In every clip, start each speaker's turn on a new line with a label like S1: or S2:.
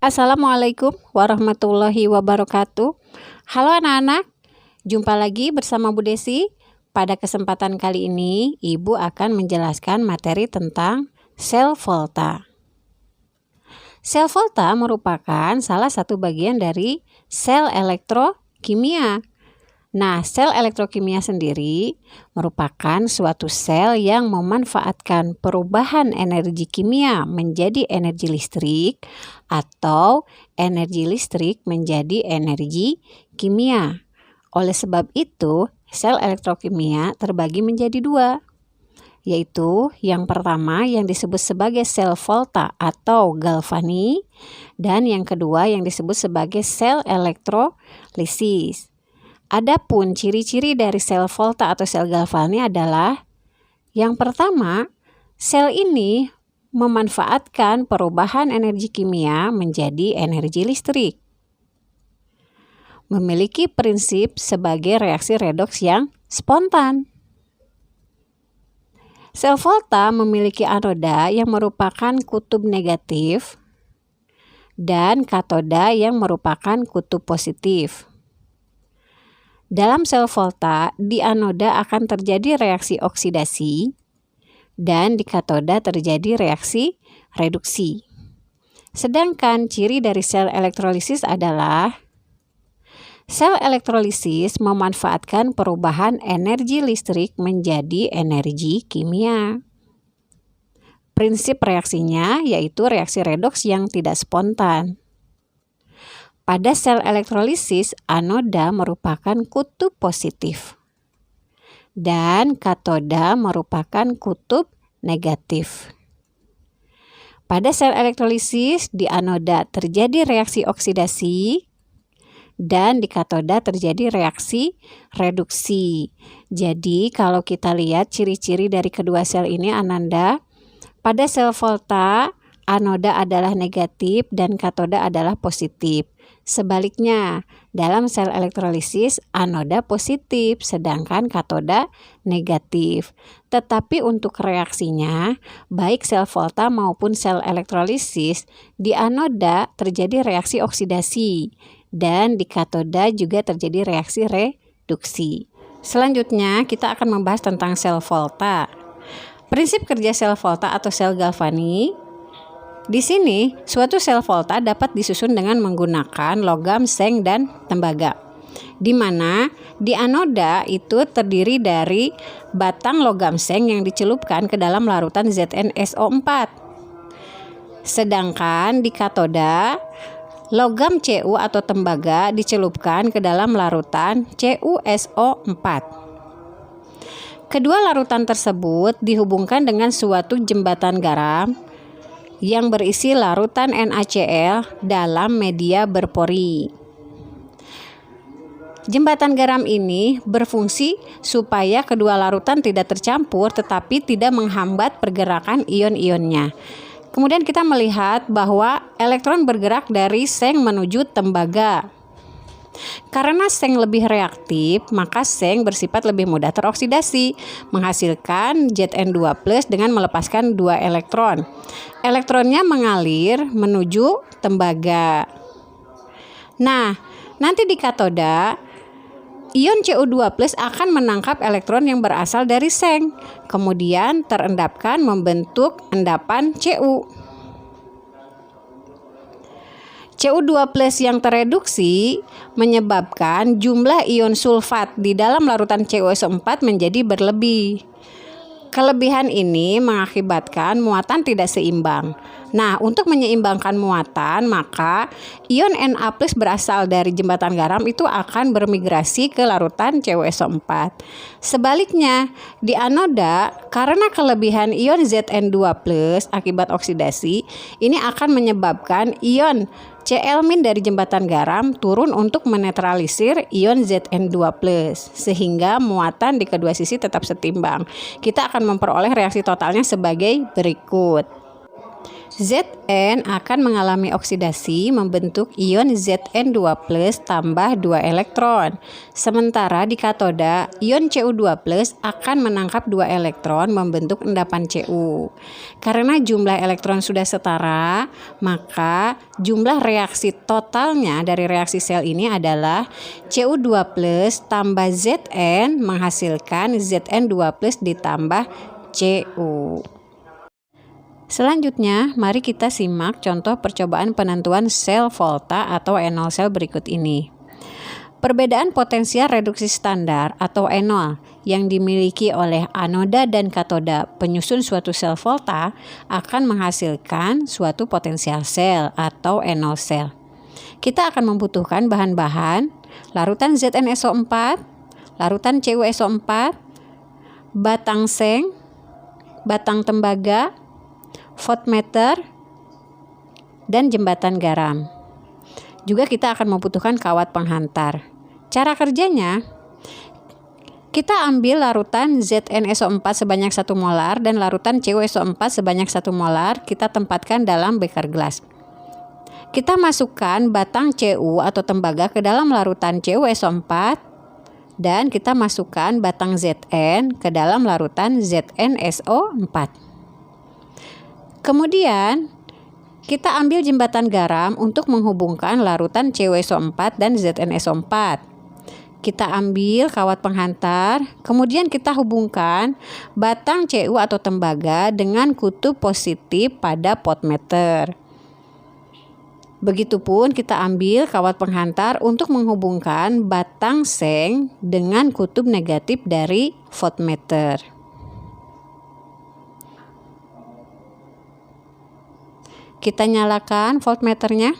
S1: Assalamualaikum warahmatullahi wabarakatuh. Halo anak-anak, jumpa lagi bersama Bu Desi. Pada kesempatan kali ini, Ibu akan menjelaskan materi tentang sel volta. Sel volta merupakan salah satu bagian dari sel elektrokimia. Nah, sel elektrokimia sendiri merupakan suatu sel yang memanfaatkan perubahan energi kimia menjadi energi listrik atau energi listrik menjadi energi kimia. Oleh sebab itu, sel elektrokimia terbagi menjadi dua, yaitu yang pertama yang disebut sebagai sel volta atau galvani, dan yang kedua yang disebut sebagai sel elektrolisis. Adapun ciri-ciri dari sel volta atau sel galvani adalah yang pertama, sel ini memanfaatkan perubahan energi kimia menjadi energi listrik. Memiliki prinsip sebagai reaksi redoks yang spontan. Sel volta memiliki anoda yang merupakan kutub negatif dan katoda yang merupakan kutub positif. Dalam sel volta, di anoda akan terjadi reaksi oksidasi dan di katoda terjadi reaksi reduksi. Sedangkan ciri dari sel elektrolisis adalah sel elektrolisis memanfaatkan perubahan energi listrik menjadi energi kimia. Prinsip reaksinya yaitu reaksi redoks yang tidak spontan. Pada sel elektrolisis, anoda merupakan kutub positif dan katoda merupakan kutub negatif. Pada sel elektrolisis, di anoda terjadi reaksi oksidasi dan di katoda terjadi reaksi reduksi. Jadi, kalau kita lihat ciri-ciri dari kedua sel ini, Ananda, pada sel volta, anoda adalah negatif dan katoda adalah positif. Sebaliknya, dalam sel elektrolisis, anoda positif, sedangkan katoda negatif. Tetapi untuk reaksinya, baik sel volta maupun sel elektrolisis, di anoda terjadi reaksi oksidasi, dan di katoda juga terjadi reaksi reduksi. Selanjutnya, kita akan membahas tentang sel volta. Prinsip kerja sel volta atau sel galvani. Di sini, suatu sel volta dapat disusun dengan menggunakan logam, seng, dan tembaga. Di mana di anoda itu terdiri dari batang logam seng yang dicelupkan ke dalam larutan ZnSO4. Sedangkan di katoda, logam Cu atau tembaga dicelupkan ke dalam larutan CuSO4. Kedua larutan tersebut dihubungkan dengan suatu jembatan garam yang berisi larutan NaCl dalam media berpori. Jembatan garam ini berfungsi supaya kedua larutan tidak tercampur tetapi tidak menghambat pergerakan ion-ionnya. Kemudian kita melihat bahwa elektron bergerak dari seng menuju tembaga. Karena seng lebih reaktif, maka seng bersifat lebih mudah teroksidasi, menghasilkan Zn2+ dengan melepaskan 2 elektron. Elektronnya mengalir menuju tembaga. Nah, nanti di katoda, ion Cu2+ akan menangkap elektron yang berasal dari seng, kemudian terendapkan membentuk endapan Cu. Cu2+ yang tereduksi menyebabkan jumlah ion sulfat di dalam larutan CuSO4 menjadi berlebih. Kelebihan ini mengakibatkan muatan tidak seimbang. Nah, untuk menyeimbangkan muatan, maka ion Na+ berasal dari jembatan garam itu akan bermigrasi ke larutan CuSO4. Sebaliknya, di anoda, karena kelebihan ion Zn2+ akibat oksidasi, ini akan menyebabkan ion Cl- dari jembatan garam turun untuk menetralisir ion Zn2+, sehingga muatan di kedua sisi tetap setimbang. Kita akan memperoleh reaksi totalnya sebagai berikut. Zn akan mengalami oksidasi membentuk ion Zn2+ tambah 2 elektron. Sementara di katoda, ion Cu2+ akan menangkap 2 elektron membentuk endapan Cu. Karena jumlah elektron sudah setara, maka jumlah reaksi totalnya dari reaksi sel ini adalah Cu2+ tambah Zn menghasilkan Zn2+ ditambah Cu. Selanjutnya, mari kita simak contoh percobaan penentuan sel volta atau enol sel berikut ini. Perbedaan potensial reduksi standar atau enol yang dimiliki oleh anoda dan katoda penyusun suatu sel volta akan menghasilkan suatu potensial sel atau enol sel. Kita akan membutuhkan bahan-bahan larutan ZnSO4, larutan CuSO4, batang seng, batang tembaga, voltmeter, dan jembatan garam. Juga kita akan membutuhkan kawat penghantar. Cara kerjanya, kita ambil larutan ZnSO4 sebanyak 1 molar dan larutan CuSO4 sebanyak 1 molar, kita tempatkan dalam beker gelas. Kita masukkan batang Cu atau tembaga ke dalam larutan CuSO4 dan kita masukkan batang Zn ke dalam larutan ZnSO4. Kemudian, kita ambil jembatan garam untuk menghubungkan larutan CuSO4 dan ZnSO4. Kita ambil kawat penghantar, kemudian kita hubungkan batang Cu atau tembaga dengan kutub positif pada voltmeter. Begitupun kita ambil kawat penghantar untuk menghubungkan batang seng dengan kutub negatif dari voltmeter. Kita nyalakan voltmeternya.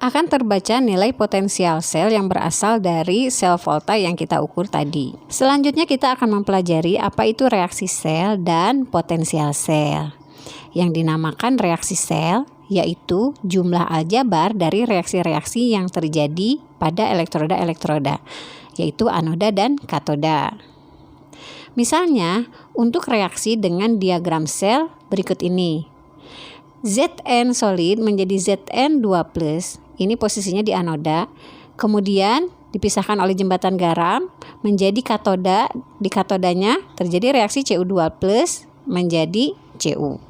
S1: Akan terbaca nilai potensial sel yang berasal dari sel volta yang kita ukur tadi. Selanjutnya kita akan mempelajari apa itu reaksi sel dan potensial sel. Yang dinamakan reaksi sel yaitu jumlah aljabar dari reaksi-reaksi yang terjadi pada elektroda-elektroda, yaitu anoda dan katoda. Misalnya, untuk reaksi dengan diagram sel berikut ini. Zn solid menjadi Zn2+, ini posisinya di anoda, kemudian dipisahkan oleh jembatan garam menjadi katoda, di katodanya terjadi reaksi Cu2+ menjadi Cu.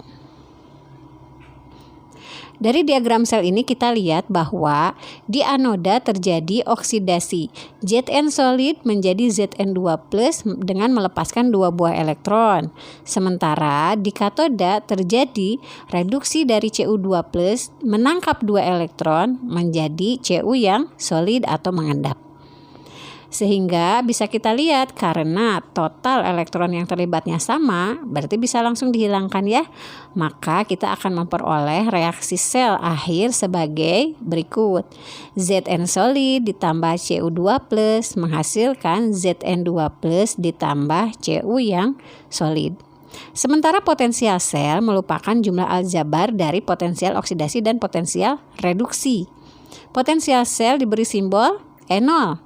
S1: Dari diagram sel ini kita lihat bahwa di anoda terjadi oksidasi Zn solid menjadi Zn2+ dengan melepaskan 2 buah elektron. Sementara di katoda terjadi reduksi dari Cu2+ menangkap 2 elektron menjadi Cu yang solid atau mengendap. Sehingga bisa kita lihat karena total elektron yang terlibatnya sama, berarti bisa langsung dihilangkan ya. Maka kita akan memperoleh reaksi sel akhir sebagai berikut. Zn solid ditambah Cu2+ menghasilkan Zn2+ ditambah Cu yang solid. Sementara potensial sel merupakan jumlah aljabar dari potensial oksidasi dan potensial reduksi. Potensial sel diberi simbol E0.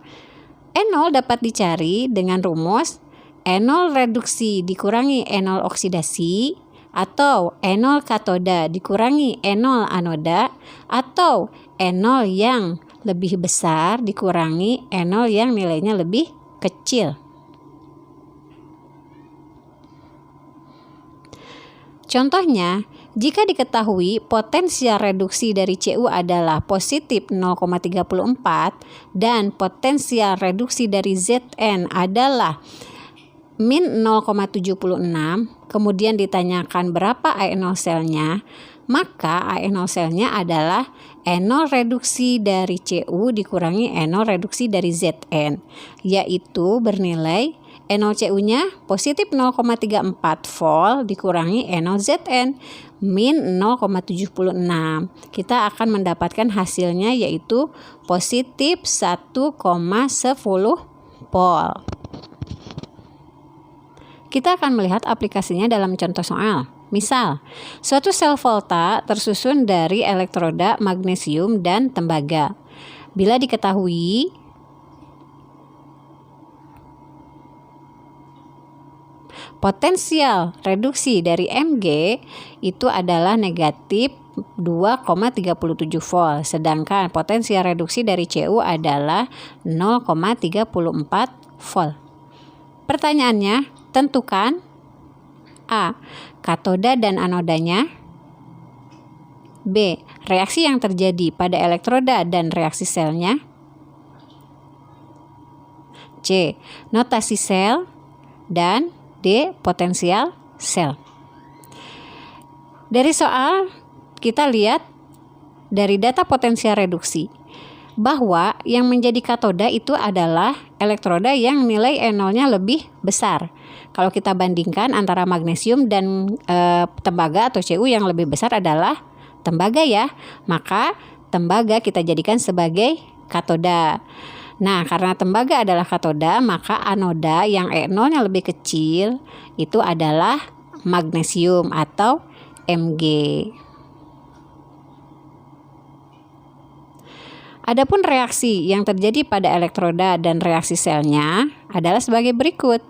S1: E0 dapat dicari dengan rumus E0 reduksi dikurangi E0 oksidasi, atau E0 katoda dikurangi E0 anoda, atau E0 yang lebih besar dikurangi E0 yang nilainya lebih kecil. Contohnya, jika diketahui potensial reduksi dari Cu adalah positif 0,34 dan potensial reduksi dari Zn adalah min 0,76, kemudian ditanyakan berapa E0 selnya, maka E0 selnya adalah E0 reduksi dari Cu dikurangi E0 reduksi dari Zn, yaitu bernilai E0 Cu-nya positif 0,34 volt dikurangi E0 Zn min 0,76. Kita akan mendapatkan hasilnya yaitu positif 1,10 volt. Kita akan melihat aplikasinya dalam contoh soal. Misal, suatu sel volta tersusun dari elektroda magnesium dan tembaga. Bila diketahui Potensial reduksi dari Mg itu adalah negatif 2,37 volt, sedangkan potensial reduksi dari Cu adalah 0,34 volt. Pertanyaannya, tentukan A. Katoda dan anodanya, B. Reaksi yang terjadi pada elektroda dan reaksi selnya, C. Notasi sel, dan D. Potensial sel. Dari soal kita lihat dari data potensial reduksi bahwa yang menjadi katoda itu adalah elektroda yang nilai E0-nya lebih besar. Kalau kita bandingkan antara magnesium dan tembaga atau Cu, yang lebih besar adalah tembaga ya. Maka tembaga kita jadikan sebagai katoda. Nah, karena tembaga adalah katoda, maka anoda yang E0-nya lebih kecil itu adalah magnesium atau Mg. Adapun reaksi yang terjadi pada elektroda dan reaksi selnya adalah sebagai berikut.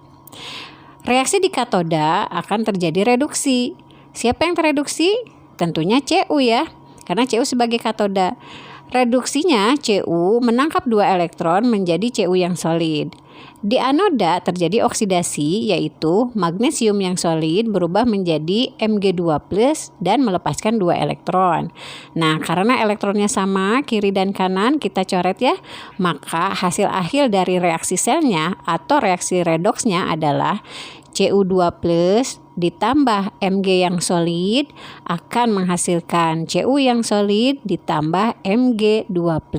S1: Reaksi di katoda akan terjadi reduksi. Siapa yang tereduksi? Tentunya Cu ya, karena Cu sebagai katoda. Reduksinya Cu menangkap 2 elektron menjadi Cu yang solid. Di anoda terjadi oksidasi, yaitu magnesium yang solid berubah menjadi Mg2+ dan melepaskan 2 elektron. Nah, karena elektronnya sama kiri dan kanan, kita coret ya. Maka hasil akhir dari reaksi selnya atau reaksi redoksnya adalah Cu2+ ditambah Mg yang solid akan menghasilkan Cu yang solid ditambah Mg2+.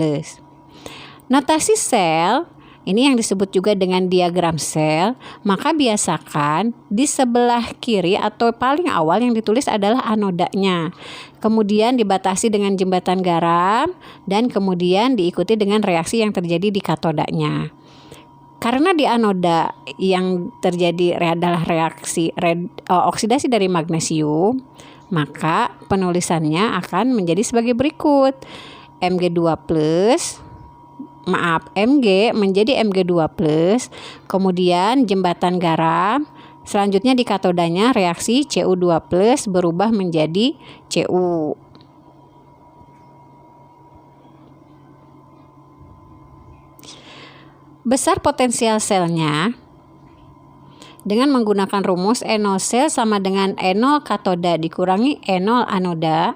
S1: Notasi sel ini yang disebut juga dengan diagram sel, maka biasakan di sebelah kiri atau paling awal yang ditulis adalah anodanya. Kemudian dibatasi dengan jembatan garam dan kemudian diikuti dengan reaksi yang terjadi di katodanya. Karena di anoda yang terjadi adalah reaksi oksidasi dari magnesium, maka penulisannya akan menjadi sebagai berikut. Mg menjadi Mg2+, kemudian jembatan garam, selanjutnya di katodanya reaksi Cu2+ berubah menjadi Cu. Besar potensial selnya dengan menggunakan rumus E0 sel sama dengan E0 katoda dikurangi E0 anoda.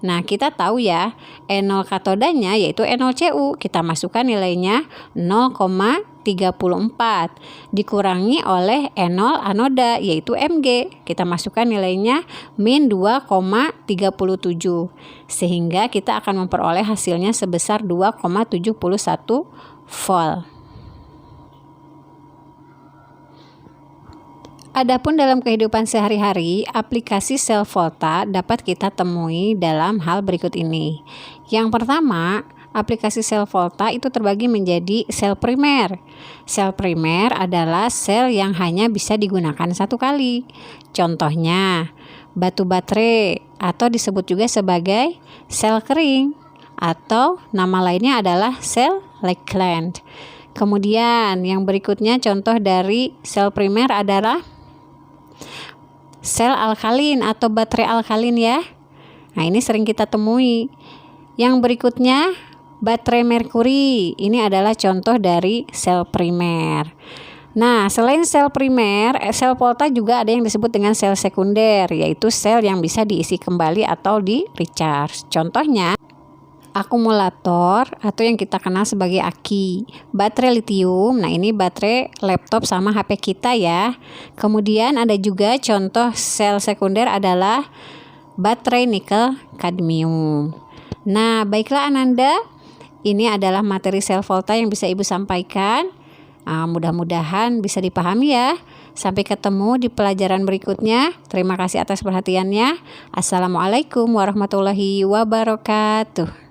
S1: Nah, kita tahu ya, E0 katodanya yaitu E0 Cu. Kita masukkan nilainya 0,34 dikurangi oleh E0 anoda yaitu Mg. Kita masukkan nilainya min 2,37. Sehingga kita akan memperoleh hasilnya sebesar 2,71 volt. Adapun dalam kehidupan sehari-hari, aplikasi sel volta dapat kita temui dalam hal berikut ini. Yang pertama, aplikasi sel volta itu terbagi menjadi sel primer. Sel primer adalah sel yang hanya bisa digunakan satu kali. Contohnya, batu baterai atau disebut juga sebagai sel kering atau nama lainnya adalah sel Lakeland. Kemudian yang berikutnya contoh dari sel primer adalah sel alkalin atau baterai alkalin ya. Nah, ini sering kita temui. Yang berikutnya baterai merkuri. Ini adalah contoh dari sel primer. Nah, selain sel primer, sel volta juga ada yang disebut dengan sel sekunder, yaitu sel yang bisa diisi kembali atau di recharge. Contohnya akumulator atau yang kita kenal sebagai aki, baterai litium. Nah, ini baterai laptop sama HP kita ya. Kemudian ada juga contoh sel sekunder adalah baterai nikel kadmium. Nah, baiklah Ananda, ini adalah materi sel volta yang bisa Ibu sampaikan. Mudah-mudahan bisa dipahami ya. Sampai ketemu di pelajaran berikutnya. Terima kasih atas perhatiannya. Assalamualaikum warahmatullahi wabarakatuh.